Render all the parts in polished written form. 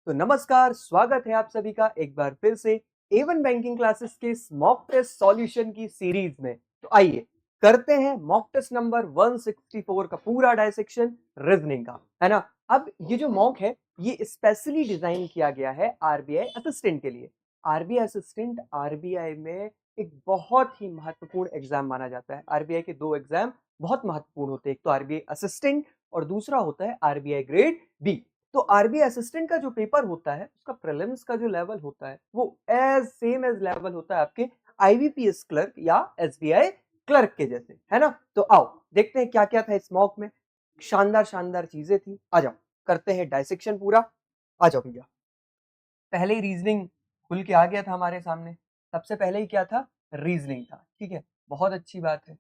तो नमस्कार, स्वागत है आप सभी का एक बार फिर से A1 बैंकिंग क्लासेस के मॉक टेस्ट सॉल्यूशन की सीरीज में। तो आइए करते हैं मॉक टेस्ट नंबर 164 का पूरा डायसेक्शन रीजनिंग का, है ना। अब ये जो मॉक है ये स्पेशली डिजाइन किया गया है आरबीआई असिस्टेंट के लिए। आरबीआई असिस्टेंट आरबीआई में एक बहुत ही महत्वपूर्ण एग्जाम माना जाता है। आरबीआई के दो एग्जाम बहुत महत्वपूर्ण होते हैं, एक तो आरबीआई असिस्टेंट और दूसरा होता है आरबीआई ग्रेड बी। तो आरबीआई असिस्टेंट का जो पेपर होता है उसका प्रीलिम्स का जो लेवल होता है वो सेम एज लेवल होता है आपके आईबीपीएस क्लर्क या एसबीआई क्लर्क के जैसे, है ना। तो आओ देखते हैं क्या क्या था इस मॉक में। शानदार शानदार चीजें थी। आ जाओ करते हैं डायसेक्शन पूरा। आ जाओ भैया। पहले ही रीजनिंग खुल के आ गया था हमारे सामने। सबसे पहले ही क्या था? रीजनिंग था। ठीक है, बहुत अच्छी बात है।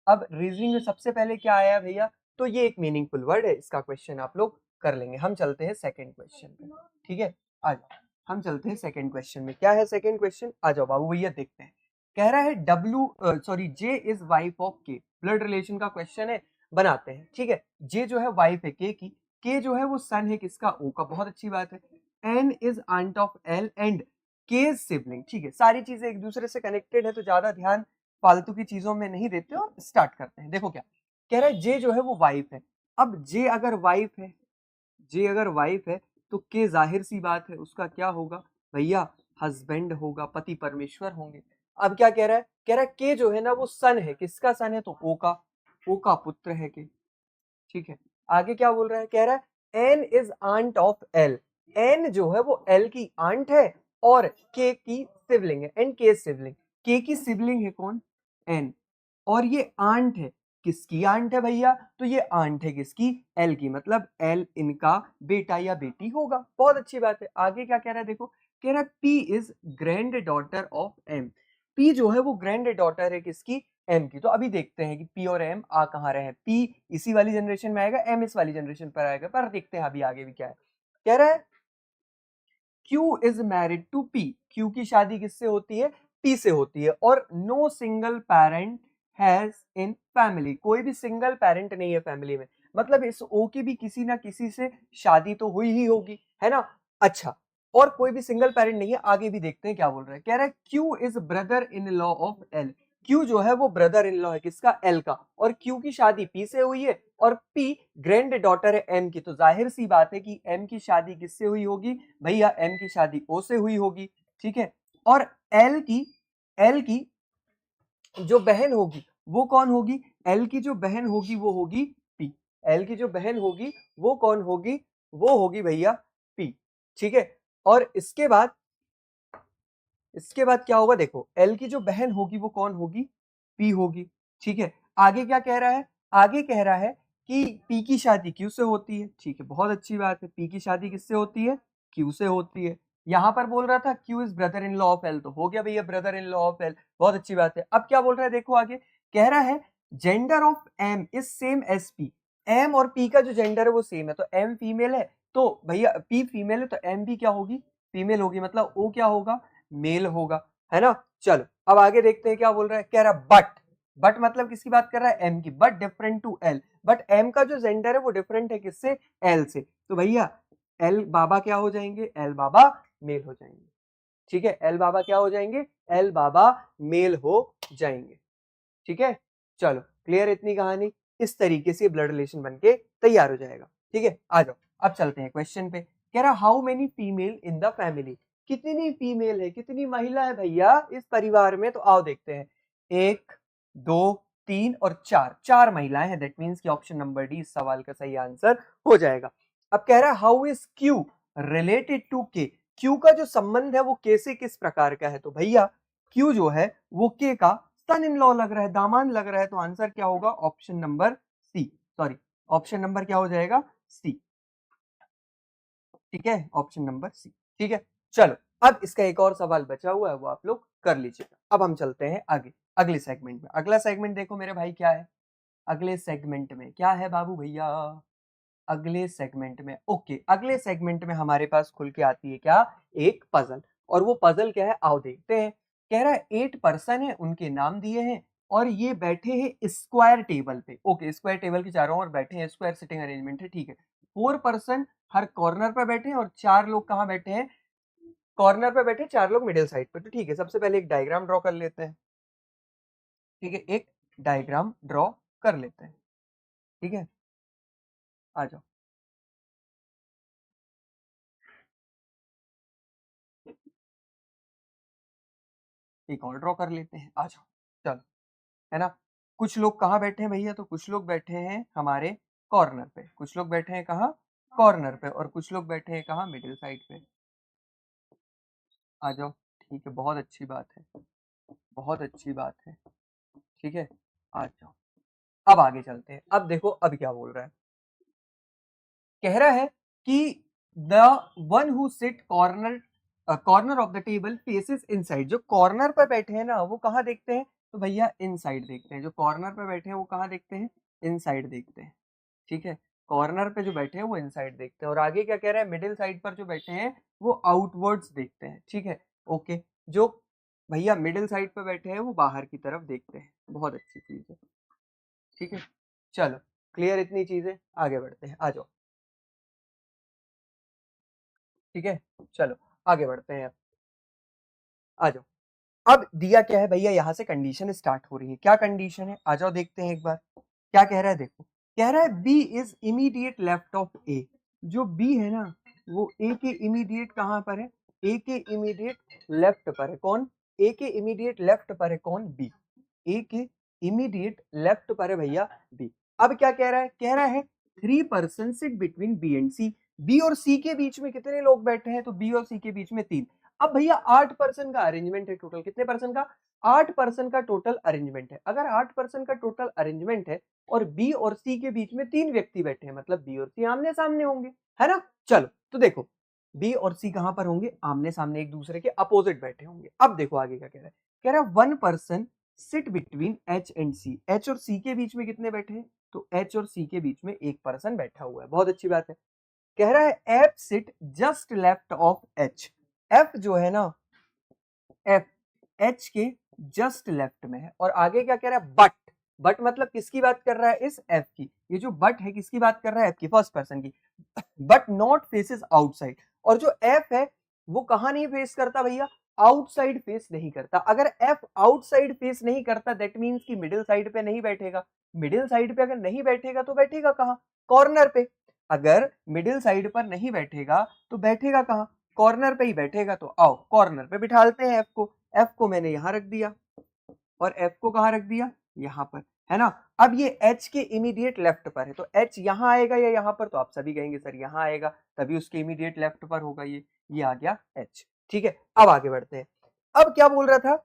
अब रीजनिंग में सबसे पहले क्या आया भैया? तो ये एक मीनिंगफुल वर्ड है, इसका क्वेश्चन आप लोग कर लेंगे। हम चलते हैं सेकंड क्वेश्चन पे। ठीक है, आ जाओ हम चलते हैं सेकंड क्वेश्चन में। क्या है सेकंड क्वेश्चन? आ जाओ बाबू भैया देखते हैं। कह रहा है जे इज वाइफ ऑफ के। ब्लड रिलेशन का क्वेश्चन है, बनाते हैं। ठीक है, जे जो है वाइफ है के की, के जो है वो सन है किसका? ओ का। बहुत अच्छी बात है। N is aunt of L and K sibling. ठीक है, सारी चीजें एक दूसरे से कनेक्टेड है तो ज्यादा ध्यान फालतू की चीजों में नहीं देते और स्टार्ट करते हैं। देखो क्या कह रहा है, जे जो है वो वाइफ है। अब जे अगर वाइफ है, जे अगर वाइफ है तो के जाहिर सी बात है उसका क्या होगा भैया? हस्बैंड होगा, पति परमेश्वर होंगे। अब क्या कह रहा है? कह रहा है के जो है ना वो सन है। किसका सन है? तो ओ का पुत्र है के। ठीक है, आगे क्या बोल रहा है? कह रहा है N is aunt of L. N जो है वो एल की आंट है और के की सिबलिंग है। एन के सिबलिंग, के की सिबलिंग है कौन? एन। और ये आंट है, किसकी आंट है भैया? तो ये आंट है किसकी? एल की। मतलब एल इनका बेटा या बेटी होगा। बहुत अच्छी बात है। आगे क्या कह रहा है देखो, कह रहा है P is granddaughter of M. P जो है वो ग्रैंड डॉटर है किसकी? एम की। तो अभी देखते हैं कि पी और एम आ कहाँ रहे हैं। पी इसी वाली जनरेशन में आएगा, एम इस वाली जनरेशन पर आएगा, पर देखते हैं अभी आगे भी क्या है। कह रहा है Q is married to P. Q की शादी किससे होती है? पी से होती है। और no single parent has in family. कोई भी सिंगल पेरेंट नहीं है फैमिली में। मतलब इस ओ की भी किसी ना किसी से शादी तो हुई ही होगी, है ना। अच्छा, और कोई भी सिंगल पेरेंट नहीं है। आगे भी देखते हैं क्या बोल रहा है। कह रहा है Q is brother in law of L. Q जो है वो ब्रदर इन लॉ है किसका? एल का। और क्यू की शादी पी से हुई है और पी ग्रैंड डॉटर है एम की। तो जाहिर सी बात है कि एम की शादी किससे हुई होगी भैया? एम की शादी ओ से हुई होगी। ठीक है, और एल की जो बहन होगी वो कौन होगी? एल की जो बहन होगी वो होगी पी। एल की जो बहन होगी वो कौन होगी? वो होगी भैया पी। ठीक है, और इसके बाद क्या होगा देखो, एल की जो बहन होगी वो कौन होगी? पी होगी। ठीक है, आगे क्या कह रहा है? आगे कह रहा है कि पी की शादी क्यू से होती है। ठीक है, बहुत अच्छी बात है। पी की शादी किससे होती है? क्यू से होती है। यहां पर बोल रहा था Q is brother in law of L, तो हो गया भैया brother in law of L. बहुत अच्छी बात है। अब क्या बोल रहा है देखो आगे, कह रहा है gender of M is same as P. M और पी का जो जेंडर है वो सेम है। तो एम फीमेल है तो भैया पी फीमेल है तो एम भी क्या होगी? फीमेल होगी। मतलब ओ क्या होगा? मेल होगा, है ना। चलो अब आगे देखते हैं क्या बोल रहा है। कह रहा है बट मतलब किसकी बात कर रहा है? एम की। But different to L. But M का जो जेंडर है वो डिफरेंट है किससे? एल से। तो भैया एल बाबा क्या हो जाएंगे? एल बाबा मेल हो जाएंगे। ठीक है, एल बाबा क्या हो जाएंगे? एल बाबा मेल हो जाएंगे। ठीक है, चलो क्लियर इतनी कहानी। इस तरीके से ब्लड रिलेशन बन के तैयार हो जाएगा। ठीक है, आ जाओ अब चलते हैं क्वेश्चन पे। कह रहा how many female in the family. कितनी फीमेल है, कितनी महिला है भैया इस परिवार में? तो आओ देखते हैं। एक, दो, तीन और चार। चार महिलाएं हैं। दैट मीन्स कि ऑप्शन नंबर डी इस सवाल का सही आंसर हो जाएगा। अब कह रहा है how is Q related to K. Q का जो संबंध है वो के से किस प्रकार का है? तो भैया क्यू जो है वो के का सन इन लॉ लग रहा है, दामाद लग रहा है। तो आंसर क्या होगा? Option number C. Sorry, option number क्या हो जाएगा? सी। ठीक है, ऑप्शन नंबर सी। ठीक है, चलो अब इसका एक और सवाल बचा हुआ है वो आप लोग कर लीजिएगा। अब हम चलते हैं आगे अगले सेगमेंट में। अगला सेगमेंट देखो मेरे भाई क्या है। अगले सेगमेंट में क्या है बाबू भैया? अगले सेगमेंट में ओके, अगले सेगमेंट में हमारे पास खुल के आती है क्या? एक पजल। और वो पजल क्या है आओ देखते हैं। कह रहा है 8 पर्सन है, उनके नाम दिए हैं और ये बैठे हैं स्क्वायर टेबल पे। ओके, स्क्वायर टेबल के चारों ओर बैठे हैं, स्क्वायर सिटिंग अरेंजमेंट है। ठीक है, 4 पर्सन हर कॉर्नर पर बैठे हैं और 4 लोग कहाँ बैठे हैं, कॉर्नर पे बैठे, 4 लोग मिडिल साइड पे। तो ठीक है, सबसे पहले एक डायग्राम ड्रॉ कर लेते हैं। ठीक है, एक डायग्राम ड्रॉ कर लेते हैं। ठीक है, आ जाओ। एक और ड्रॉ कर लेते हैं, आ जाओ। चलो, है ना। कुछ लोग कहाँ बैठे हैं भैया, तो कुछ लोग बैठे हैं हमारे कॉर्नर पे, कुछ लोग बैठे हैं कहाँ, कॉर्नर पे, और कुछ लोग बैठे हैं कहाँ, मिडिल साइड पे। आ जाओ। ठीक है, बहुत अच्छी बात है, बहुत अच्छी बात है। ठीक है, आ जाओ। अब आगे चलते हैं। अब देखो अब क्या बोल रहा है, कह रहा है कि the one who sit corner corner of the table faces inside. जो कॉर्नर पर बैठे हैं ना वो कहाँ देखते हैं, तो भैया इनसाइड देखते हैं। जो कॉर्नर पर बैठे हैं वो कहाँ देखते हैं, इनसाइड देखते हैं। ठीक है, कॉर्नर पे जो बैठे हैं वो इनसाइड देखते हैं। और आगे क्या कह रहा है, मिडिल साइड पर जो बैठे हैं वो आउटवर्ड्स देखते हैं। ठीक है, ओके। जो भैया मिडिल साइड पे बैठे हैं वो बाहर की तरफ देखते हैं। बहुत अच्छी चीज है। ठीक है, चलो क्लियर इतनी चीजें, आगे बढ़ते हैं, आ जाओ। ठीक है, चलो आगे बढ़ते हैं, आ जाओ। अब दिया क्या है भैया, यहाँ से कंडीशन स्टार्ट हो रही है। क्या कंडीशन है, आ जाओ देखते हैं एक बार। क्या कह रहा है, देखो कह रहा है B is immediate left of A. जो बी है ना वो ए के इमीडिएट कहाँ पर है, ए के इमीडिएट लेफ्ट पर है। कौन, ए के इमीडिएट लेफ्ट पर है कौन, बी। ए के इमीडिएट लेफ्ट पर है भैया बी। अब क्या कह रहा है, कह रहा है 3 person sit between B and C. B और सी के बीच में कितने लोग बैठे हैं, तो बी और सी के बीच में 3। अब भैया 8 पर्सन का अरेंजमेंट है टोटल, कितने पर्सन का, 8 पर्सन का टोटल अरेंजमेंट है। अगर 8 पर्सन का टोटल अरेंजमेंट है और बी और सी के बीच में 3 व्यक्ति बैठे हैं, मतलब बी और सी आमने सामने होंगे, है ना। चलो तो देखो बी और सी कहां पर होंगे, आमने सामने, एक दूसरे के अपोजिट बैठे होंगे। अब देखो आगे क्या कह रहा है, कह रहा है 1 person sit between H and C. H और सी के बीच में कितने बैठे हैं, तो एच और सी के बीच में एक पर्सन बैठा हुआ है। बहुत अच्छी बात है। कह रहा है F sit just left of H. F जो है ना, एफ एच के जस्ट लेफ्ट में है। और आगे क्या कह रहा है, बट। बट मतलब किसकी बात कर रहा है, इस एफ की। ये जो बट है किसकी बात कर रहा है, एफ की, फर्स्ट पर्सन की। But not faces outside. और जो एफ है वो कहां नहीं फेस करता भैया, आउटसाइड फेस नहीं करता। अगर एफ आउटसाइड फेस नहीं करता दैट मींस कि मिडिल साइड पे नहीं बैठेगा। मिडिल साइड पे अगर नहीं बैठेगा तो बैठेगा कहां, कॉर्नर पे। अगर मिडिल साइड पर नहीं बैठेगा तो बैठेगा कहां, कॉर्नर पे ही बैठेगा। तो आओ कॉर्नर पे बिठालते हैं एफ को। एफ को मैंने यहां रख दिया और एफ को कहां रख दिया, यहां पर, है ना। अब ये एच के इमीडिएट लेफ्ट पर है, तो एच यहां आएगा या यहां पर, तो आप सभी कहेंगे सर यहां आएगा, तभी उसके इमीडिएट लेफ्ट पर होगा ये आ गया एच। ठीक है, अब आगे बढ़ते हैं। अब क्या बोल रहा था,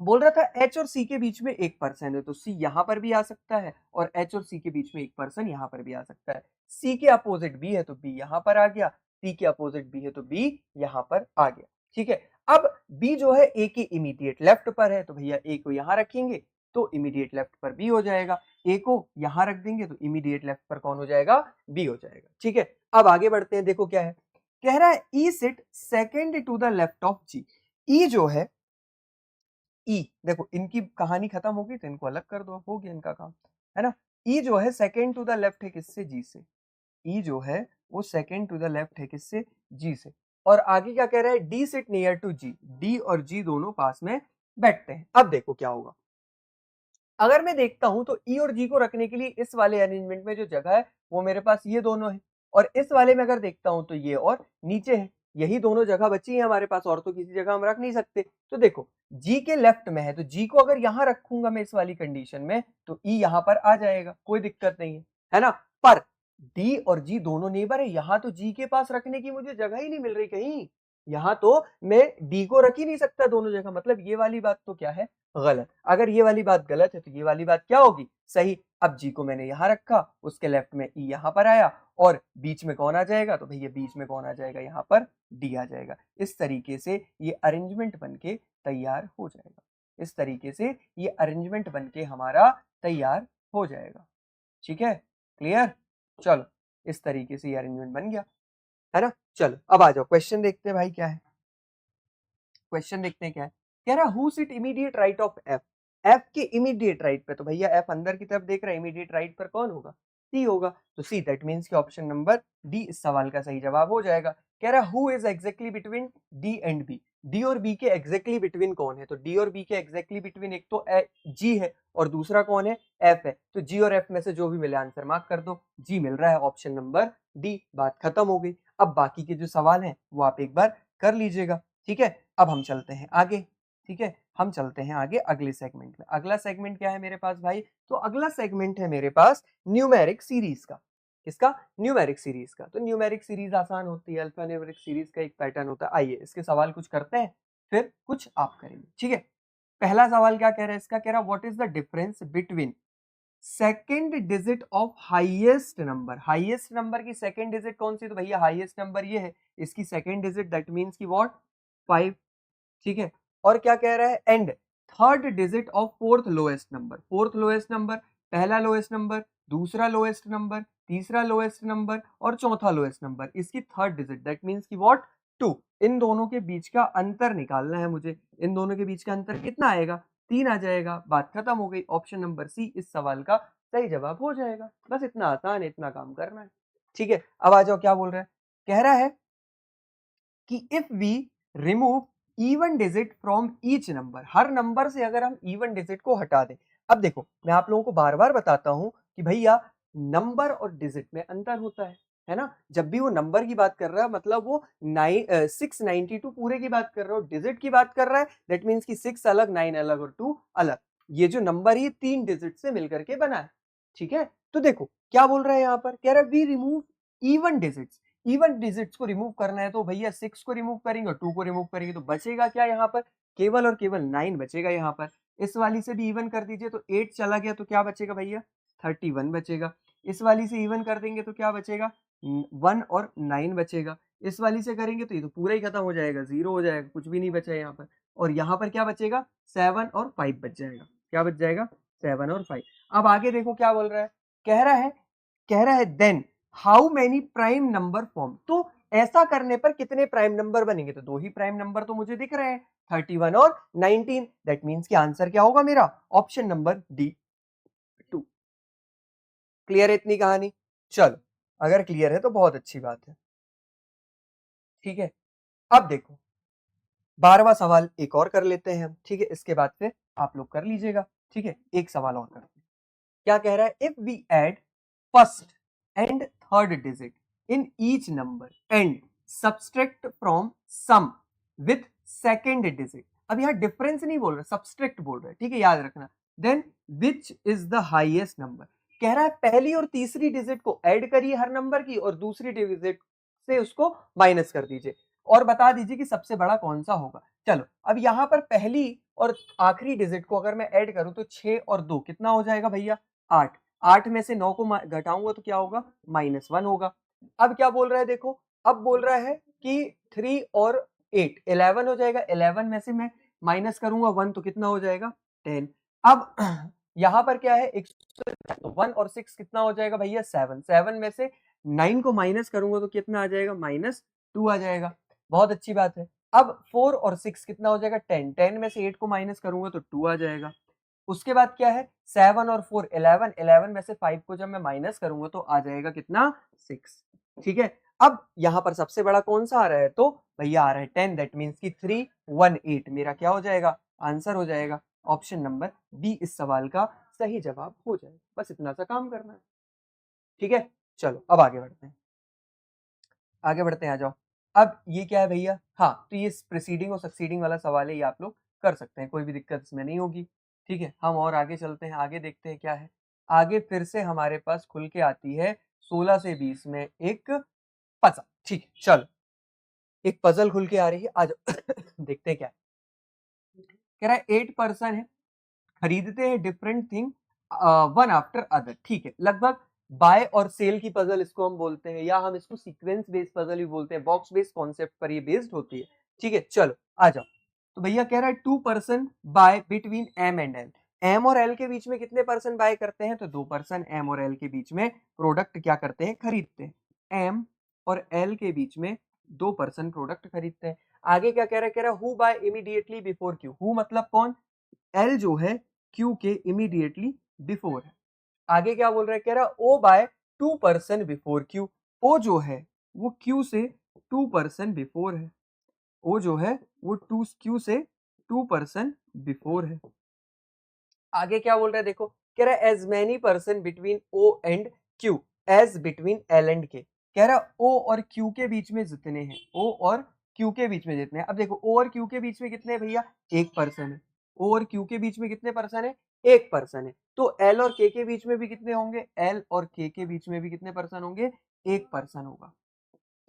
बोल रहा था एच और सी के बीच में एक पर्सन है, तो सी यहां पर भी आ सकता है और एच और सी के बीच में एक पर्सन यहां पर भी आ सकता है। सी के अपोजिट बी है तो बी यहां पर आ गया, सी के अपोजिट बी है तो बी यहां पर आ गया। ठीक है, अब बी जो है ए के इमीडिएट लेफ्ट पर है, तो भैया ए को यहां रखेंगे तो इमीडिएट लेफ्ट पर बी हो जाएगा। ए को यहां रख देंगे तो इमीडिएट लेफ्ट पर कौन हो जाएगा, बी हो जाएगा। ठीक है, अब आगे बढ़ते हैं। देखो क्या है, कह रहा है E sit second to the left of G. E जो है, ई देखो इनकी कहानी खत्म होगी तो इनको अलग कर दो, हो गया इनका काम, है ना। ई जो है सेकेंड टू द लेफ्ट है किससे, जी से। ई जो है वो सेकेंड टू द लेफ्ट है किससे, जी से। और आगे क्या कह रहा है, D sit near to G. D और जी दोनों पास में बैठते हैं। अब देखो क्या होगा, अगर मैं देखता हूं तो ई और जी को रखने के लिए इस वाले अरेंजमेंट में जो जगह है वो मेरे पास ये दोनों है, और इस वाले में अगर देखता हूं तो ये और नीचे है। यही दोनों जगह बची है हमारे पास, और तो किसी जगह हम रख नहीं सकते। तो देखो जी के लेफ्ट में है तो जी को अगर यहां रखूंगा मैं इस वाली कंडीशन में तो ई यहां पर आ जाएगा, कोई दिक्कत नहीं है ना। पर डी और जी दोनों नेबर है, यहां तो जी के पास रखने की मुझे जगह ही नहीं मिल रही कहीं। यहां तो मैं डी को रख ही नहीं सकता दोनों जगह, मतलब ये वाली बात तो क्या है, गलत। अगर ये वाली बात गलत है तो ये वाली बात क्या होगी, सही। अब जी को मैंने यहां रखा, उसके लेफ्ट में ई यहां पर आया, और बीच में कौन आ जाएगा, तो भैया बीच में कौन आ जाएगा, यहां पर डी आ जाएगा। इस तरीके से ये अरेंजमेंट बनके तैयार हो जाएगा। इस तरीके से ये अरेंजमेंट बनके हमारा तैयार हो जाएगा। ठीक है, क्लियर। चलो इस तरीके से ये अरेंजमेंट बन गया, है ना। चलो अब आ जाओ, क्वेश्चन देखते हैं भाई क्या है। क्वेश्चन देखते हैं क्या है, कह रहा who sit immediate right of F. F के इमीडिएट राइट पे, तो भैया एफ अंदर की तरफ देख रहा है, इमीडिएट राइट पर कौन होगा, सी होगा, तो सी, दैट मीन्स कि ऑप्शन नंबर डी इस सवाल का सही जवाब हो जाएगा। कह रहा है who is exactly between D and B, D और बी के एग्जैक्टली बिटवीन कौन है, तो डी और बी के एग्जैक्टली बिटवीन एक तो जी है और दूसरा कौन है, एफ है, तो जी और एफ में से जो भी मिले आंसर मार्क कर दो, जी मिल रहा है ऑप्शन नंबर डी, बात खत्म हो गई। अब बाकी के जो सवाल हैं वो आप एक बार कर लीजिएगा, ठीक है। अब हम चलते हैं आगे, ठीक है, हम चलते हैं आगे अगले सेगमेंट में। अगला सेगमेंट क्या है मेरे पास भाई, तो अगला सेगमेंट है मेरे पास न्यूमेरिक सीरीज का। किसका, न्यूमेरिक सीरीज का। तो न्यूमेरिक सीरीज आसान होती है, अल्फा न्यूमेरिक सीरीज का एक पैटर्न होता है। आइए इसके सवाल कुछ करते हैं, फिर कुछ आप करेंगे, ठीक है। पहला सवाल क्या कह रहा है इसका, कह रहा है what is the difference between second digit of highest number. Highest number की सेकेंड डिजिट कौन सी, तो भैया हाईएस्ट नंबर ये है, इसकी सेकेंड डिजिट दैट मीन्स की व्हाट, 5, ठीक है। और क्या कह रहा है, and third digit of fourth lowest number. Fourth lowest number, पहला लोएस्ट नंबर, दूसरा लोएस्ट नंबर, तीसरा लोएस्ट नंबर और चौथा लोएस्ट नंबर, इसकी थर्ड डिजिट दैट मीन्स की व्हाट, 2। इन दोनों के बीच का अंतर निकालना है मुझे। इन दोनों के बीच का अंतर कितना आएगा, 3 आ जाएगा, बात खत्म हो गई। ऑप्शन नंबर सी इस सवाल का सही जवाब हो जाएगा। बस इतना आसान है, इतना काम करना है, ठीक है। अब आ जाओ, क्या बोल रहा है, कह रहा है कि if we remove even digit from each number, हर नंबर से अगर हम इवन डिजिट को हटा दें। अब देखो मैं आप लोगों को बार बार बताता हूं कि भैया नंबर और डिजिट में अंतर होता है ना। जब भी वो नंबर की बात कर रहा है मतलब वो 692 पूरे की बात कर रहा है, डिजिट की बात कर रहा है, दैट मीन्स कि 6 अलग, 9 अलग और 2 अलग। ये जो नंबर ही 3 डिजिट से मिलकर के बना है, ठीक है। तो देखो क्या बोल रहा है यहाँ पर, कह रहा है we remove even digits. Even digits को रिमूव करना है तो भैया 6 को रिमूव करेंगे और 2 को रिमूव करेंगे, तो बचेगा क्या यहाँ पर, केवल और केवल 9 बचेगा यहाँ पर। इस वाली से भी इवन कर दीजिए तो 8 चला गया तो क्या बचेगा भैया, 31 बचेगा। इस वाली से इवन कर देंगे तो क्या बचेगा, 1 और 9 बचेगा। इस वाली से करेंगे तो ये तो पूरा ही खत्म हो जाएगा, 0 हो जाएगा, कुछ भी नहीं बचा यहाँ पर। और यहाँ पर क्या बचेगा, 7 और 5 बच जाएगा। क्या बच जाएगा, 7 और 5। अब आगे देखो क्या बोल रहा है, कह रहा है then how many prime number form. तो ऐसा करने पर कितने प्राइम नंबर बनेंगे, तो 2 ही प्राइम नंबर तो मुझे दिख रहे हैं, 31 और 19। दैट मीन्स कि आंसर क्या होगा मेरा, ऑप्शन नंबर डी, 2। क्लियर है इतनी कहानी, चलो अगर क्लियर है तो बहुत अच्छी बात है, ठीक है। अब देखो 12वां सवाल एक और कर लेते हैं हम, ठीक है, इसके बाद फिर आप लोग कर लीजिएगा, ठीक है। एक सवाल और करते हैं, क्या कह रहा है, if we add first and third digit in each number and subtract from sum with second digit. अब यहाँ डिफरेंस नहीं बोल रहा, सब्सट्रैक्ट बोल रहा है, ठीक है, याद रखना। Then which is the highest number. कह रहा है पहली और तीसरी डिजिट को ऐड करिए हर नंबर की और दूसरी डिजिट से उसको माइनस कर दीजिए और बता दीजिए कि सबसे बड़ा कौन सा होगा। चलो अब यहाँ पर पहली और आखिरी डिजिट को अगर मैं ऐड करूं तो 6 और 2 कितना हो जाएगा भैया, 8। 8 में से 9 को घटाऊंगा तो क्या होगा, -1 होगा। अब क्या बोल रहा है देखो, अब बोल रहा है कि 3 और 8 11 हो जाएगा। 11 में से मैं माइनस करूंगा 1 तो कितना हो जाएगा, 10। अब यहाँ पर क्या है, 1 और 6 कितना हो जाएगा भैया, 7। 7 में से 9 को माइनस करूंगा तो कितना आ जाएगा, -2 आ जाएगा। बहुत अच्छी बात है। अब 4 और 6 कितना हो जाएगा, 10। 10 में से 8 को माइनस करूंगा तो 2 आ जाएगा। उसके बाद क्या है, 7 और 4 11। 11 में से 5 को जब मैं माइनस करूंगा तो आ जाएगा कितना, 6, ठीक है। अब यहाँ पर सबसे बड़ा कौन सा आ रहा है, तो भैया आ रहा है 10। दैट मीन्स की 318 मेरा क्या हो जाएगा, आंसर हो जाएगा। ऑप्शन नंबर बी इस सवाल का सही जवाब हो जाएगा। बस इतना सा काम करना है, ठीक है। चलो अब आगे बढ़ते हैं, आगे बढ़ते हैं, आ जाओ। अब ये क्या है भैया, हाँ तो ये प्रीसीडिंग और सक्सीडिंग वाला सवाल है, ये आप लोग कर सकते हैं, कोई भी दिक्कत इसमें नहीं होगी, ठीक है। हम और आगे चलते हैं, आगे देखते हैं क्या है। आगे फिर से हमारे पास खुल के आती है 16 से 20 में एक पजल, ठीक है। चलो एक पजल खुल के आ रही है, आ जाओ देखते हैं क्या है। कह रहा है 8 पर्सन है, खरीदते हैं different thing one after other, ठीक है। लगभग बाय और सेल की पजल इसको हम बोलते हैं, या हम इसको सीक्वेंस बेस्ड पजल भी बोलते हैं, बॉक्स बेस्ड कॉन्सेप्ट पर ये बेस्ड होती है, ठीक है। चलो आ जाओ। तो भैया कह रहा है 2 person by between M and L. M और एल के बीच में कितने पर्सन बाय करते हैं, तो 2 पर्सन एम और एल के बीच में प्रोडक्ट क्या करते हैं, खरीदते हैं। एम और एल के बीच में 2 पर्सन प्रोडक्ट खरीदते हैं। आगे क्या कह रहा है, कह रहा है who by immediately before Q. Who मतलब कौन, एल जो है क्यू के इमीडिएटली बिफोर है। आगे क्या बोल रहा है, कह रहा है ओ बाय 2% बिफोर क्यू। ओ जो है वो क्यू से 2% बिफोर है। ओ जो है वो क्यू से 2% बिफोर है। आगे क्या बोल रहा है देखो, कह रहा है as many person between O and Q as between L and K. कह रहा है ओ और क्यू के बीच में जितने हैं, ओ और क्यू के बीच में जितने हैं। अब देखो ओ और क्यू के बीच में कितने हैं भैया, एक पर्सन है। ओ और क्यू के बीच में कितने पर्सन है, एक पर्सन है। तो एल और के बीच में भी कितने होंगे, एल और के बीच में भी कितने पर्सन होंगे, एक पर्सन होगा।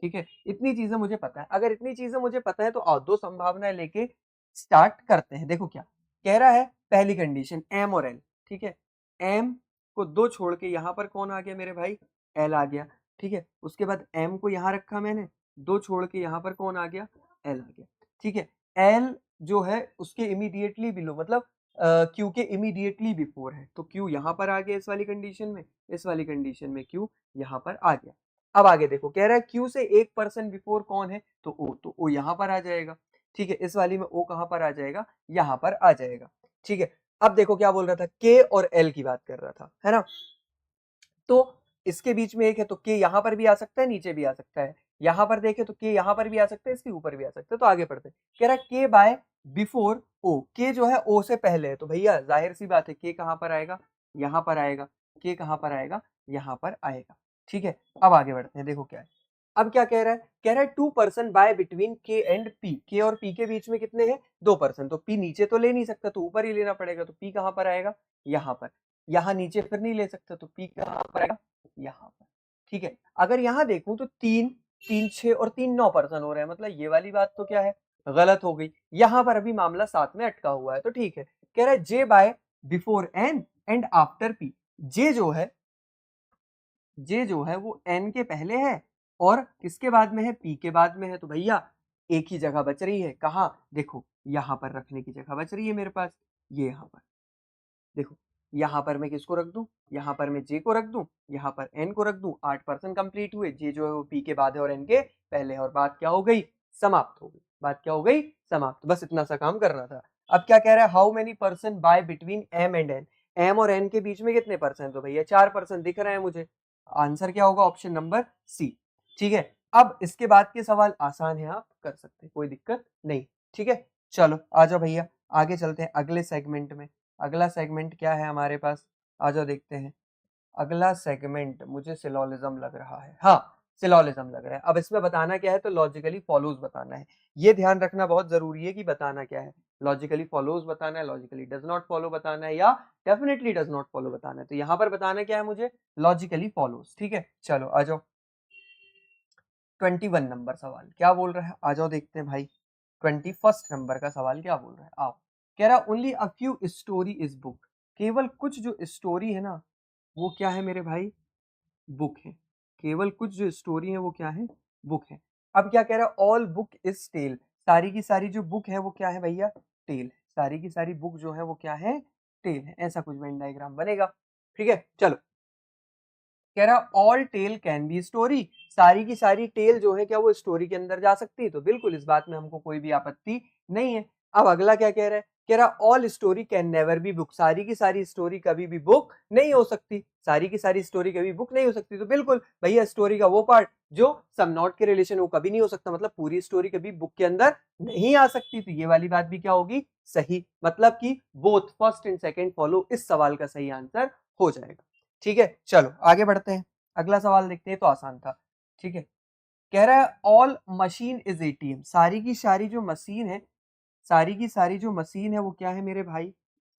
ठीक है, इतनी चीजें मुझे पता है। अगर इतनी चीजें मुझे पता है तो आओ दो संभावनाएं लेके स्टार्ट करते हैं। देखो क्या कह रहा है, पहली कंडीशन एम और एल। ठीक है, एम को दो छोड़ के यहाँ पर कौन आ गया मेरे भाई, एल आ गया। ठीक है, उसके बाद एम को यहाँ रखा मैंने, दो छोड़ के यहाँ पर कौन आ गया, एल आ गया। ठीक है, एल जो है उसके इमीडिएटली बिलो, मतलब क्यू के इमीडिएटली बिफोर है, तो क्यू यहाँ पर आ गया इस वाली कंडीशन में, इस वाली कंडीशन में क्यू यहाँ पर आ गया। अब आगे देखो, कह रहा है क्यू से एक पर्सन बिफोर कौन है, तो ओ, तो ओ यहाँ पर आ जाएगा। ठीक है, इस वाली में ओ कहाँ पर आ जाएगा, यहाँ पर आ जाएगा। ठीक है, अब देखो क्या बोल रहा था, के और एल की बात कर रहा था, है ना। तो इसके बीच में एक है, तो के यहाँ पर भी आ सकता है, नीचे भी आ सकता है। यहाँ पर देखे तो के यहाँ पर भी आ सकता है, इसके ऊपर भी आ सकता है। तो आगे पढ़ते हैं, कह रहा है के बाय बिफोर ओ। के जो है ओ से पहले है, तो भैया जाहिर सी बात है के कहाँ पर आएगा, यहाँ पर आएगा। के कहाँ पर आएगा, यहाँ पर आएगा। ठीक है, अब आगे बढ़ते हैं, देखो क्या है। अब क्या कह रहा है, कह रहा है 2% बाय बिटवीन के एंड पी। के और पी के बीच में कितने हैं, 2%। तो पी नीचे तो ले नहीं सकता, तो ऊपर ही लेना पड़ेगा। तो पी कहाँ पर आएगा, यहाँ पर। यहाँ नीचे फिर नहीं ले सकता, तो पी कहाँ पर आएगा, यहाँ पर। ठीक है, अगर यहाँ देखूं तो 3 6 और 3 9% हो रहे हैं, मतलब ये वाली बात तो क्या है, गलत हो गई। यहाँ पर अभी मामला साथ में अटका हुआ है, तो ठीक है। कह रहा है J by before N and after P. J जो है, जे जो है वो एन के पहले है और किसके बाद में है, पी के बाद में है। तो भैया एक ही जगह बच रही है, कहाँ देखो, यहाँ पर रखने की जगह बच रही है मेरे पास, ये यहाँ पर। देखो यहाँ पर मैं किसको रख दूं, यहाँ पर मैं जे को रख दूं, यहाँ पर एन को रख दूं। 8% कंप्लीट हुए, जे जो है वो पी के बाद है और एन के पहले है, और बात क्या हो गई, समाप्त हो गई। बात क्या हो गई, समाप्त। बस इतना सा काम करना था। अब क्या कह रहा है, how many person by between M and N. M और एन के बीच में कितने परसेंट, तो भैया 4% दिख रहे हैं मुझे। आंसर क्या होगा, ऑप्शन नंबर सी। ठीक है, अब इसके बाद के सवाल आसान है, आप कर सकते हैं, कोई दिक्कत नहीं। ठीक है, चलो आ जाओ भैया, आगे चलते हैं अगले सेगमेंट में। अगला सेगमेंट क्या है हमारे पास, आ जाओ देखते हैं। अगला सेगमेंट मुझे सिलोलिज्म लग रहा है, हाँ सिलोलिज्म लग रहा है। अब इसमें बताना क्या है, तो लॉजिकली फॉलोज बताना है। ये ध्यान रखना बहुत जरूरी है कि बताना क्या है, लॉजिकली फॉलोज बताना है, लॉजिकली डज नॉट फॉलो बताना है, या डेफिनेटली डज नॉट फॉलो बताना है। तो यहाँ पर बताना क्या है मुझे, लॉजिकली फॉलोज। ठीक है, चलो आ जाओ। 21 नंबर सवाल क्या बोल रहा है, आ जाओ देखते हैं भाई। 21 नंबर का सवाल क्या बोल रहा है, आओ। कह रहा only a few story is book. केवल कुछ जो स्टोरी है ना, वो क्या है मेरे भाई, बुक है। केवल कुछ जो स्टोरी है वो क्या है, बुक है। अब क्या कह रहा है, ऑल बुक इज टेल। सारी की सारी जो बुक है वो क्या है भैया, टेल है। सारी की सारी बुक जो है वो क्या है, टेल है। ऐसा कुछ वेन डायग्राम बनेगा। ठीक है, चलो। कह रहा all tale can be story. सारी की सारी टेल जो है क्या वो स्टोरी के अंदर जा सकती है, तो बिल्कुल इस बात में हमको कोई भी आपत्ति नहीं है। अब अगला क्या कह रहा है, कह रहा all story can never be book. सारी की सारी स्टोरी कभी भी बुक नहीं हो सकती, सारी की सारी स्टोरी कभी बुक नहीं हो सकती। तो बिल्कुल भैया स्टोरी का वो पार्ट जो सम नॉट के रिलेशन वो कभी नहीं हो सकता, मतलब पूरी स्टोरी कभी बुक के अंदर नहीं आ सकती। तो ये वाली बात भी क्या होगी, सही। मतलब कि both first and second follow इस सवाल का सही आंसर हो जाएगा। ठीक है, चलो आगे बढ़ते हैं। अगला सवाल देखते हैं, तो आसान था। ठीक है, कह रहा है ऑल मशीन इज एटीएम। सारी की सारी जो मशीन है, सारी की सारी जो मशीन है वो क्या है मेरे भाई,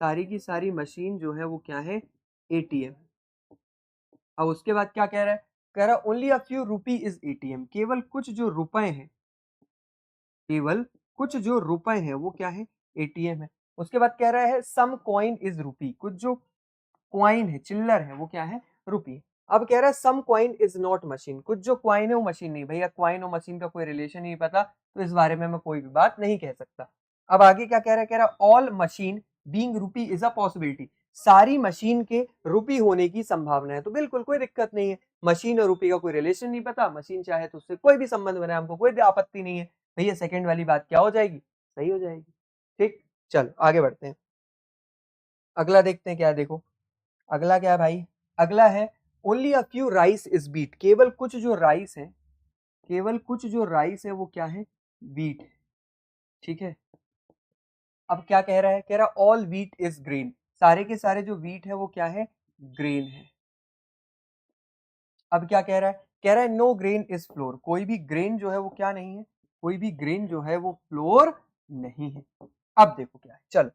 सारी की सारी मशीन जो है वो क्या है, एटीएम। अब उसके बाद क्या कह रहा है, कह रहा है only a few rupee is ATM. केवल कुछ जो रुपए हैं, केवल कुछ जो रुपए हैं वो क्या है, एटीएम है। उसके बाद कह रहा है सम कॉइन इज रुपी। कुछ जो क्वाइन है, चिल्लर है, वो क्या है, रुपी। अब कह रहा है सम क्वाइन इज नॉट मशीन। कुछ जो क्वाइन है वो मशीन नहीं। भैया क्वाइन और मशीन का कोई रिलेशन नहीं पता, तो इस बारे में मैं कोई भी बात नहीं कह सकता। अब आगे क्या कह रहा है, कह रहा है all machine being rupee is a possibility. सारी मशीन के रुपी होने की संभावना है, तो बिल्कुल कोई दिक्कत नहीं है। मशीन और रुपी का कोई रिलेशन नहीं पता, मशीन चाहे तो उससे कोई भी संबंध बनाए, हमको कोई आपत्ति नहीं है। भैया सेकंड वाली बात क्या हो जाएगी, सही हो जाएगी। ठीक, चलो आगे बढ़ते हैं। अगला देखते हैं क्या है, देखो अगला क्या है भाई, अगला है only a few rice is beat, केवल कुछ जो राइस है, केवल कुछ जो राइस है वो क्या है, बीट है, ठीक है। अब क्या कह रहा है, कह रहा ऑल व्हीट इज ग्रेन, सारे के सारे जो व्हीट है वो क्या है, ग्रेन है। अब क्या कह रहा है, कह रहा है नो ग्रेन इज फ्लोर, कोई भी ग्रेन जो है वो क्या नहीं है, कोई भी ग्रेन जो है वो फ्लोर नहीं है। अब देखो क्या है, चलो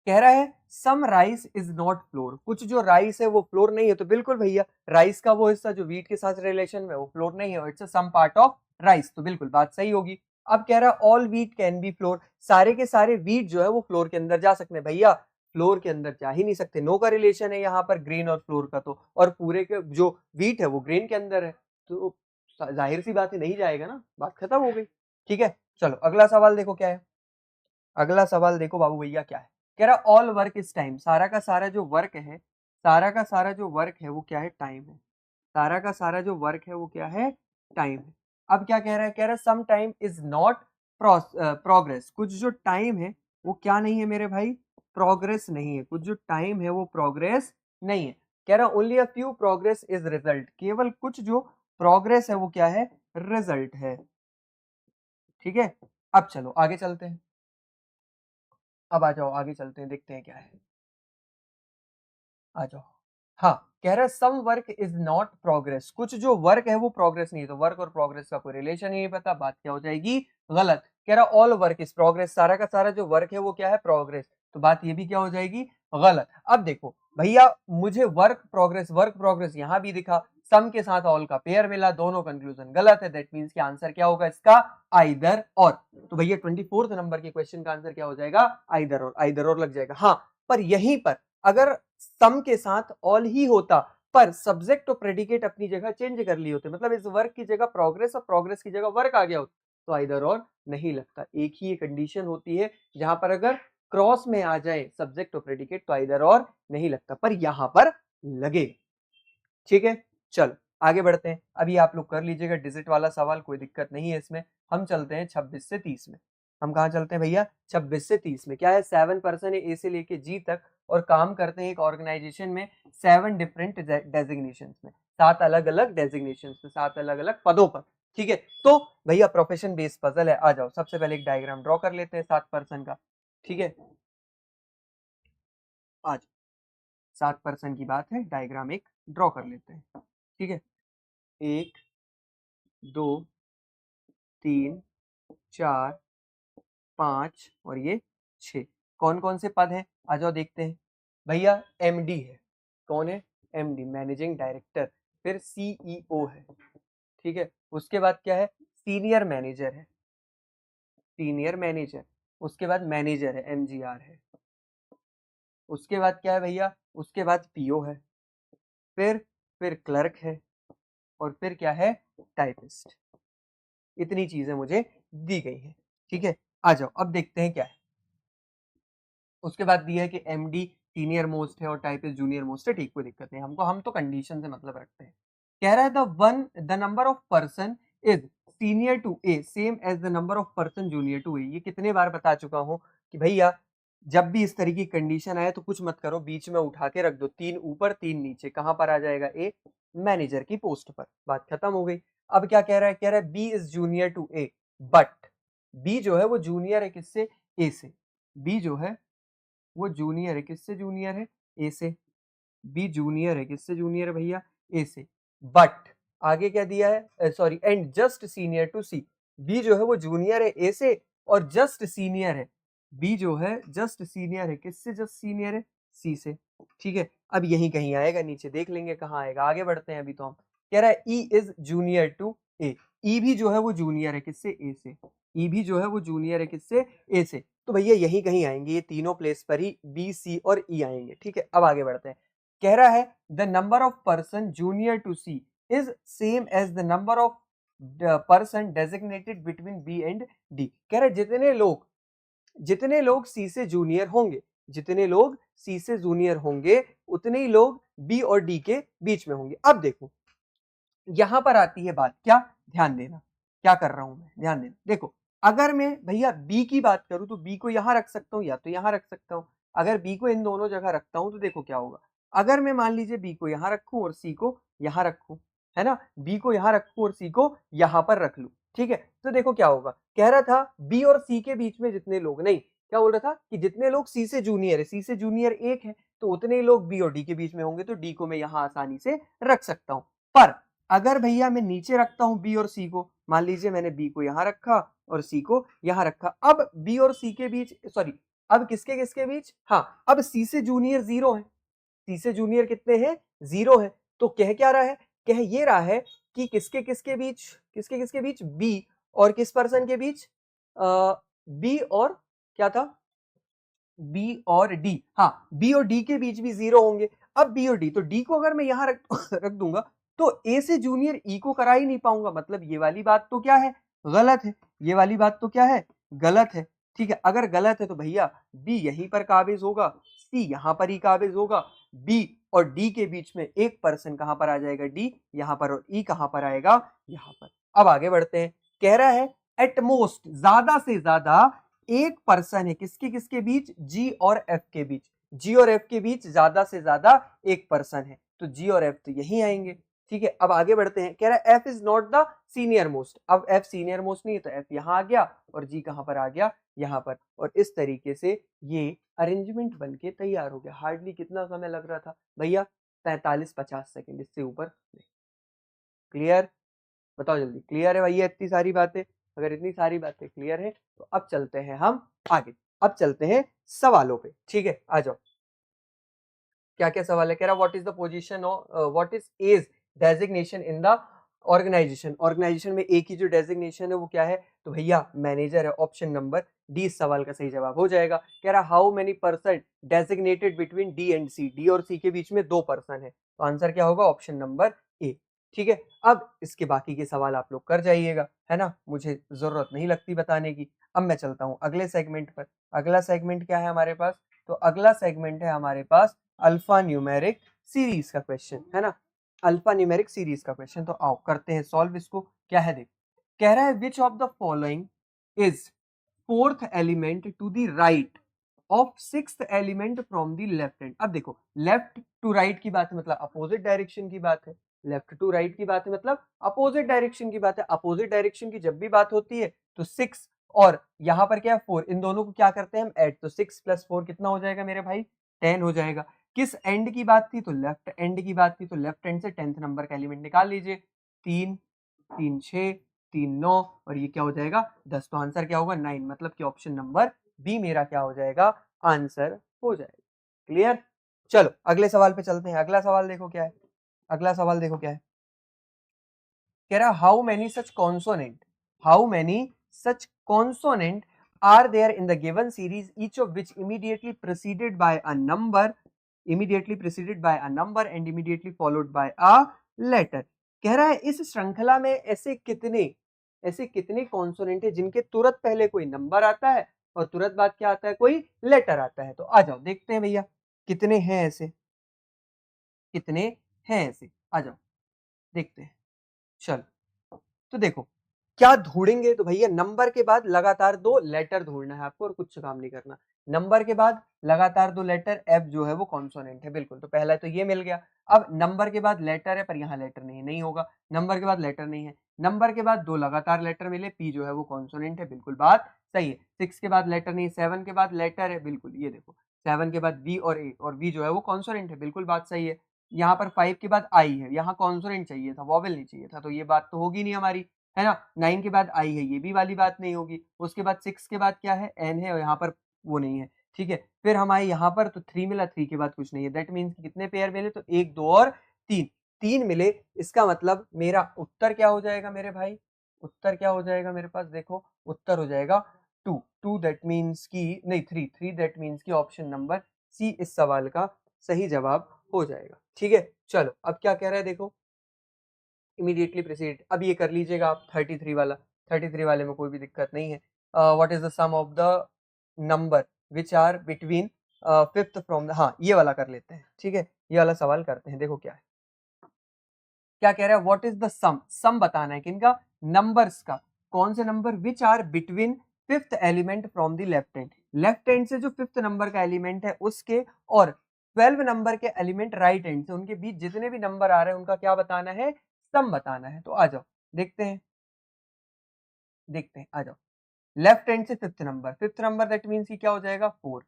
कह रहा है some rice is not flour, कुछ जो राइस है वो फ्लोर नहीं है, तो बिल्कुल भैया राइस का वो हिस्सा जो व्हीट के साथ रिलेशन में वो फ्लोर नहीं है, it's some part of rice, तो बिल्कुल बात सही होगी। अब कह रहा है all wheat can be flour, सारे के सारे व्हीट जो है वो फ्लोर के अंदर जा सकते हैं, भैया फ्लोर के अंदर जा ही नहीं सकते, नो का रिलेशन है यहाँ पर ग्रेन और फ्लोर का, तो और पूरे के जो व्हीट है वो ग्रेन के अंदर है, तो जाहिर सी बात है नहीं जाएगा ना, बात खत्म हो गई। ठीक है, चलो अगला सवाल देखो क्या है, अगला सवाल देखो बाबू भैया क्या है, कह रहा ऑल वर्क इज टाइम, सारा का सारा जो वर्क है, सारा का सारा जो वर्क है वो क्या है, टाइम है, सारा का सारा जो वर्क है वो क्या है, टाइम है। अब क्या कह रहा है, कह रहा है some time is not progress, कुछ जो टाइम है वो क्या नहीं है मेरे भाई, प्रोग्रेस नहीं है, कुछ जो टाइम है वो प्रोग्रेस नहीं है। कह रहा only a few progress is result, केवल कुछ जो प्रोग्रेस है वो क्या है, रिजल्ट है। ठीक है, अब चलो आगे चलते हैं, अब आ जाओ आगे चलते हैं, देखते हैं क्या है, आ जाओ। हाँ, कह रहा है some work is not progress, कुछ जो वर्क है वो प्रोग्रेस नहीं है, तो वर्क और प्रोग्रेस का कोई रिलेशन ही नहीं पता, बात क्या हो जाएगी, गलत। कह रहा ऑल वर्क इज प्रोग्रेस, सारा का सारा जो वर्क है वो क्या है, प्रोग्रेस, तो बात ये भी क्या हो जाएगी, गलत। अब देखो भैया मुझे वर्क प्रोग्रेस यहाँ भी दिखा, सम के साथ ऑल का पेयर मिला, दोनों कंक्लूजन गलत है, दैट मींस कि आंसर क्या होगा इसका, आइदर और। तो भैया 24th नंबर के क्वेश्चन का आंसर क्या हो जाएगा, आइदर और लग जाएगा। हाँ, पर यहीं पर अगर सम के साथ ऑल ही होता पर सब्जेक्ट और प्रेडिकेट अपनी जगह चेंज कर लिए होते, मतलब इस वर्क की जगह प्रोग्रेस और प्रोग्रेस की जगह वर्क आ गया होता, तो आइदर और नहीं लगता। एक ही कंडीशन होती है जहां पर अगर क्रॉस में आ जाए सब्जेक्ट और प्रेडिकेट तो आइदर और नहीं लगता, पर यहां पर लगे। ठीक है, चलो आगे बढ़ते हैं, अभी आप लोग कर लीजिएगा डिजिट वाला सवाल, कोई दिक्कत नहीं है इसमें। हम चलते हैं 26 से 30 में, हम कहाँ चलते हैं भैया, 26 से 30 में। क्या है, 7 पर्सन है ए से लेके जी तक और काम करते हैं एक ऑर्गेनाइजेशन में 7 डिफरेंट डेजिग्नेशन में, 7 अलग अलग डेजिग्नेशन में, 7 अलग अलग पदों पर। ठीक है, तो भैया प्रोफेशन बेस्ड पजल है, आ जाओ सबसे पहले एक डायग्राम ड्रॉ कर लेते हैं 7 पर्सन का। ठीक है, आज 7 पर्सन की बात है, डायग्राम एक ड्रॉ कर लेते हैं। ठीक है, 1 2 3 4 5 और ये 6, कौन कौन से पद हैं, आ जाओ देखते हैं। भैया एमडी है, कौन है, एमडी मैनेजिंग डायरेक्टर, फिर सीईओ है, ठीक है, उसके बाद क्या है, सीनियर मैनेजर है, सीनियर मैनेजर, उसके बाद मैनेजर है, एमजीआर है, उसके बाद क्या है भैया, उसके बाद पीओ है, फिर क्लर्क है, और फिर क्या है, टाइपिस्ट। इतनी चीजें मुझे दी गई है। ठीक है, आ जाओ अब देखते हैं क्या है। उसके बाद दिया है कि एमडी सीनियर मोस्ट है और टाइपिस्ट जूनियर मोस्ट है, ठीक, कोई दिक्कत नहीं हमको, हम तो कंडीशन से मतलब रखते हैं। कह रहा है the number of person is senior to A same as the number of person junior to A. ये कितने बार बता चुका हूं कि भैया जब भी इस तरह की कंडीशन आए तो कुछ मत करो, बीच में उठा के रख दो, 3 ऊपर 3 नीचे, कहां पर आ जाएगा, ए मैनेजर की पोस्ट पर, बात खत्म हो गई। अब क्या कह रहा है, कह रहा है B is junior to A, but B जो है वो जूनियर है किससे, ए से, बी जो है वो जूनियर है किससे, जूनियर है ए से, बी जूनियर है किससे, जूनियर है भैया ए से, बट आगे क्या दिया है, sorry, and just senior to C, B जो है वो जूनियर है ए से और जस्ट सीनियर है, बी जो है जस्ट सीनियर है किससे, जस्ट सीनियर है सी से। ठीक है, अब यही कहीं आएगा, नीचे देख लेंगे कहाँ आएगा, आगे बढ़ते हैं अभी तो हम। कह रहा है ई इज जूनियर टू ए, ई भी जो है वो जूनियर है किससे, ए से, ई भी जो है वो जूनियर है किससे, ए से, तो भैया यही कहीं आएंगे, ये तीनों प्लेस पर ही बी सी और ई आएंगे। ठीक है, अब आगे बढ़ते हैं। कह रहा है the number of person junior to C is same as the number of person designated between B and D. कह रहा है जितने लोग सी से जूनियर होंगे, जितने लोग सी से जूनियर होंगे उतने ही लोग बी और डी के बीच में होंगे। अब देखो यहां पर आती है बात, क्या, ध्यान देना क्या कर रहा हूं मैं, ध्यान देना, देखो अगर मैं भैया बी की बात करूं तो बी को यहां रख सकता हूं या तो यहां रख सकता हूं, अगर बी को इन दोनों जगह रखता हूं तो देखो क्या होगा, अगर मैं मान लीजिए बी को यहाँ रखूं और सी को यहाँ रखूं, है ना, बी को यहाँ रखूं और सी को यहाँ पर रख लूं, ठीक है, तो देखो क्या होगा, कह रहा था बी और सी के बीच में जितने लोग, नहीं क्या बोल रहा था कि जितने लोग सी से जूनियर है, सी से जूनियर एक है, तो उतने ही लोग बी और डी के बीच में होंगे, तो डी को मैं यहाँ आसानी से रख सकता हूं। पर अगर भैया मैं नीचे रखता हूं बी और सी को, मान लीजिए मैंने बी को यहाँ रखा और सी को यहाँ रखा, अब बी और सी के बीच, सॉरी, अब किसके किसके बीच, हाँ, अब सी से जूनियर 0 है, सी से जूनियर कितने हैं, 0 है, तो कह क्या रहा है, कह ये रहा है कि किसके किसके बीच, किसके किसके बीच, बी और किस पर्सन के बीच, बी और क्या था, बी और डी, हाँ, बी और डी के बीच भी 0 होंगे। अब बी और डी, तो डी को अगर मैं यहां रख रख दूंगा तो ए से जूनियर ई को करा ही नहीं पाऊंगा, मतलब ये वाली बात तो क्या है, गलत है, ये वाली बात तो क्या है, गलत है, ठीक है। अगर गलत है तो भैया बी यहीं पर काबिज होगा, सी यहां पर ही काबिज होगा, बी और डी के बीच में एक पर्सन कहां पर आ जाएगा, डी यहां पर, और ई कहां पर आएगा, यहां पर। अब आगे बढ़ते हैं, कह रहा है एट मोस्ट, ज्यादा से ज्यादा एक पर्सन है किसके किसके बीच, जी और एफ के बीच, जी और एफ के बीच ज्यादा से ज्यादा एक पर्सन है, तो जी और एफ तो यही आएंगे, ठीक है। अब आगे बढ़ते हैं, कह रहा है F is not the senior most, अब एफ सीनियर मोस्ट नहीं है तो एफ यहां आ गया और जी कहां पर आ गया, यहां पर, और इस तरीके से ये अरेंजमेंट बनके तैयार हो गया। हार्डली कितना समय लग रहा था भैया, 45-50 सेकंड, इससे ऊपर नहीं। क्लियर, बताओ जल्दी, क्लियर है भैया इतनी सारी बातें? अगर इतनी सारी बातें क्लियर है तो अब चलते हैं हम आगे, अब चलते हैं सवालों पे, ठीक है, आ जाओ। क्या क्या सवाल है, कह रहा what is the position of, what is as designation in the organisation, organisation में एक ही जो डेजिग्नेशन है वो क्या है, तो भैया मैनेजर है, ऑप्शन नंबर डी इस सवाल का सही जवाब हो जाएगा। कह रहा how many person designated between D and C, D और सी के बीच में 2 पर्सन है, तो आंसर क्या होगा, ऑप्शन नंबर ए, ठीक है। अब इसके बाकी के सवाल आप लोग कर जाइएगा, है ना, मुझे जरूरत नहीं लगती बताने की। अब मैं चलता हूं अगले सेगमेंट पर। अगला सेगमेंट क्या है हमारे पास, तो अगला सेगमेंट है हमारे पास अल्फा न्यूमेरिक सीरीज का क्वेश्चन, है ना, अल्फा न्यूमेरिक सीरीज का क्वेश्चन। तो आओ करते हैं सॉल्व इसको। क्या है, देख, कह रहा है which of the following is fourth element to the right of sixth element from the left hand. अब देखो लेफ्ट टू राइट की बात है मतलब अपोजिट डायरेक्शन की बात है, लेफ्ट टू राइट की बात है मतलब अपोजिट डायरेक्शन की बात है। अपोजिट डायरेक्शन की जब भी बात होती है तो 6 और यहाँ पर क्या है 4, इन दोनों को क्या करते हैं हम ऐड, तो 6 + 4 कितना हो जाएगा मेरे भाई, 10 हो जाएगा। किस एंड की बात थी, तो लेफ्ट एंड की बात थी, तो लेफ्ट एंड से 10th नंबर का एलिमेंट निकाल लीजिए, 3 3 6 3 9 और ये क्या हो जाएगा 10, तो आंसर क्या होगा 9, मतलब कि ऑप्शन नंबर बी मेरा क्या हो जाएगा, आंसर हो जाएगा। क्लियर, चलो अगले सवाल पे चलते हैं। अगला सवाल देखो क्या है, अगला सवाल देखो क्या है, कह रहा how many such consonant, how many such consonant are there in the given series each of which immediately preceded by a number, immediately preceded by a number and immediately followed by a letter। कह रहा है इस श्रृंखला में ऐसे कितने consonant है जिनके तुरंत पहले कोई नंबर आता है और तुरंत बाद क्या आता है, कोई लेटर आता है। तो आ जाओ देखते हैं भैया कितने हैं ऐसे, कितने हैं ऐसे, आ जाओ देखते हैं। चलो तो देखो क्या ढूंढेंगे, तो भैया नंबर के बाद लगातार 2 लेटर ढूंढना है आपको और कुछ काम नहीं करना। नंबर के बाद लगातार 2 लेटर, एफ जो है वो कॉन्सोनेंट है, बिल्कुल, तो पहला तो ये मिल गया। अब नंबर के बाद लेटर है पर यहाँ लेटर नहीं, नहीं होगा, नंबर के बाद लेटर नहीं है, नंबर के बाद 2 लगातार लेटर मिले, पी जो है वो कॉन्सोनेंट है, बिल्कुल बात सही है। 6 के बाद लेटर नहीं, 7 के बाद लेटर है, बिल्कुल, ये देखो 7 के बाद वी और ए, और वी जो है वो कॉन्सोनेंट है, बिल्कुल बात सही है। यहाँ पर 5 के बाद आई है, यहाँ कॉन्सोनेंट चाहिए था, वॉवेल नहीं चाहिए था, तो ये बात तो होगी नहीं हमारी, है ना। 9 के बाद आई है, ये भी वाली बात नहीं होगी। उसके बाद 6 के बाद क्या है, एन है, और यहाँ पर वो नहीं है, ठीक है। फिर हम आए यहाँ पर तो 3 मिला, 3 के बाद कुछ नहीं है, दैट मीन्स कितने पेयर मिले, तो 1 2 और 3, 3 मिले। इसका मतलब मेरा उत्तर क्या हो जाएगा मेरे भाई, उत्तर क्या हो जाएगा मेरे पास, देखो उत्तर हो जाएगा 2, 2 दैट मीन्स की नहीं 3, 3 दैट मीन्स की ऑप्शन नंबर सी इस सवाल का सही जवाब हो जाएगा, ठीक है। चलो अब क्या कह रहा है देखो, इमीडिएटली प्रीसीड, अब ये कर लीजिएगा आप 33 वाला, 33 वाले में कोई भी दिक्कत नहीं है। What is the sum of the number which are between fifth from the, हाँ ये वाला कर लेते हैं, ठीक है, ये वाला सवाल करते हैं। देखो क्या है, क्या कह रहा है, what is the sum, sum बताना है किनका, नंबर्स का, कौन से number, which are between fifth element from the left hand, left hand से जो फिफ्थ नंबर का एलिमेंट है उसके, और 12 नंबर के एलिमेंट राइट हैंड से, उनके बीच जितने भी नंबर आ रहे हैं उनका क्या बताना है, सम बताना है। तो आ जाओ देखते हैं, आ जाओ। लेफ्ट हैंड से फिफ्थ नंबर दैट मीन्स कि क्या हो जाएगा, 4।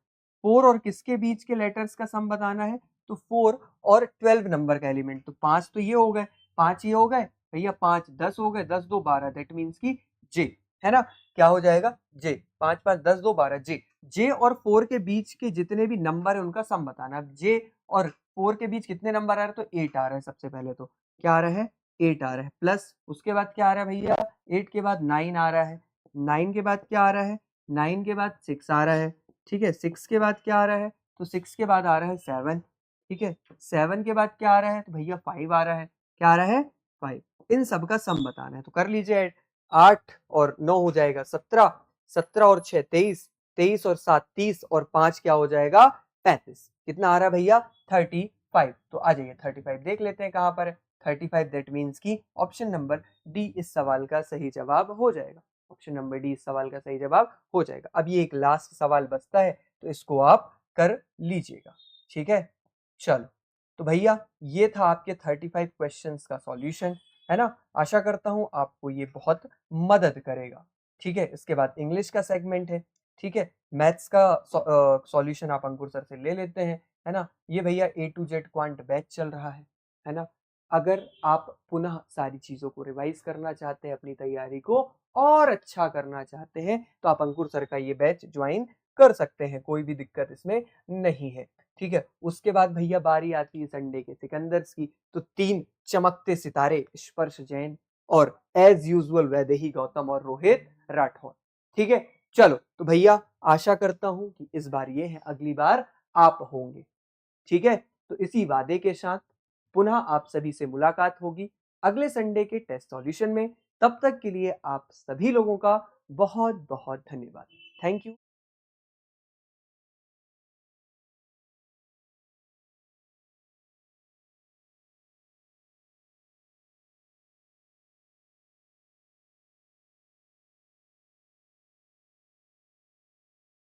4 और किसके बीच के लेटर्स का सम बताना है, तो 4 और 12 नंबर का एलिमेंट, तो 5 तो ये हो गए, 5 ये हो गए भैया, 5 10 हो गए, 10 2 12 दैट मीन्स कि जे, है ना, क्या हो जाएगा जे, 5 5 10 2 12 जे। जे और 4 के बीच के जितने भी नंबर है उनका सम बताना। अब जे और 4 के बीच कितने नंबर आ रहे हैं, तो 8 आ रहा है। सबसे पहले तो क्या आ रहा है, 8 आ रहा है, प्लस उसके बाद क्या आ रहा है भैया, 8 के बाद 9 आ रहा है, 9 के बाद क्या आ रहा है, 9 के बाद 6 आ रहा है, ठीक है, 6 के बाद क्या आ रहा है, तो 6 के बाद आ रहा है 7, ठीक है, 7 के बाद क्या आ रहा है, तो भैया 5 आ रहा है, क्या आ रहा है, 5। इन सब का सम बताना है, तो कर लीजिए ऐड। 8 और 9 हो जाएगा 17, 17 और 6 23, 23 और 7 30 और 5 क्या हो जाएगा, 35। कितना आ रहा है भैया, 35। तो आ जाइए 35 देख लेते हैं कहां पर है, 35 दैट मीन्स की ऑप्शन नंबर डी इस सवाल का सही जवाब हो जाएगा। ऑप्शन नंबर डी इस सवाल का सही जवाब हो जाएगा। अब ये एक लास्ट सवाल बचता है, तो इसको आप कर लीजिएगा, ठीक है। चलो, तो भैया ये था आपके 35 क्वेश्चंस का सॉल्यूशन, है ना। आशा करता हूं आपको ये बहुत मदद करेगा, ठीक है। इसके बाद इंग्लिश का सेगमेंट है, ठीक है। मैथ्स का सॉल्यूशन आप अंकुर सर से ले लेते हैं, है ना। ये भैया A to Z quant batch चल रहा है ना। अगर आप पुनः सारी चीजों को रिवाइज करना चाहते हैं, अपनी तैयारी को और अच्छा करना चाहते हैं, तो आप अंकुर सर का ये बैच ज्वाइन कर सकते हैं, कोई भी दिक्कत इसमें नहीं है, ठीक है। उसके बाद भैया बारी आती है संडे के सिकंदर्स की, तो 3 चमकते सितारे, स्पर्श जैन और एज यूजुअल वैदेही गौतम और रोहित राठौर, ठीक है। चलो, तो भैया आशा करता हूं कि इस बार ये है, अगली बार आप होंगे, ठीक है। तो इसी वादे के साथ पुनः आप सभी से मुलाकात होगी अगले संडे के टेस्ट सॉल्यूशन में। तब तक के लिए आप सभी लोगों का बहुत बहुत धन्यवाद। Thank you.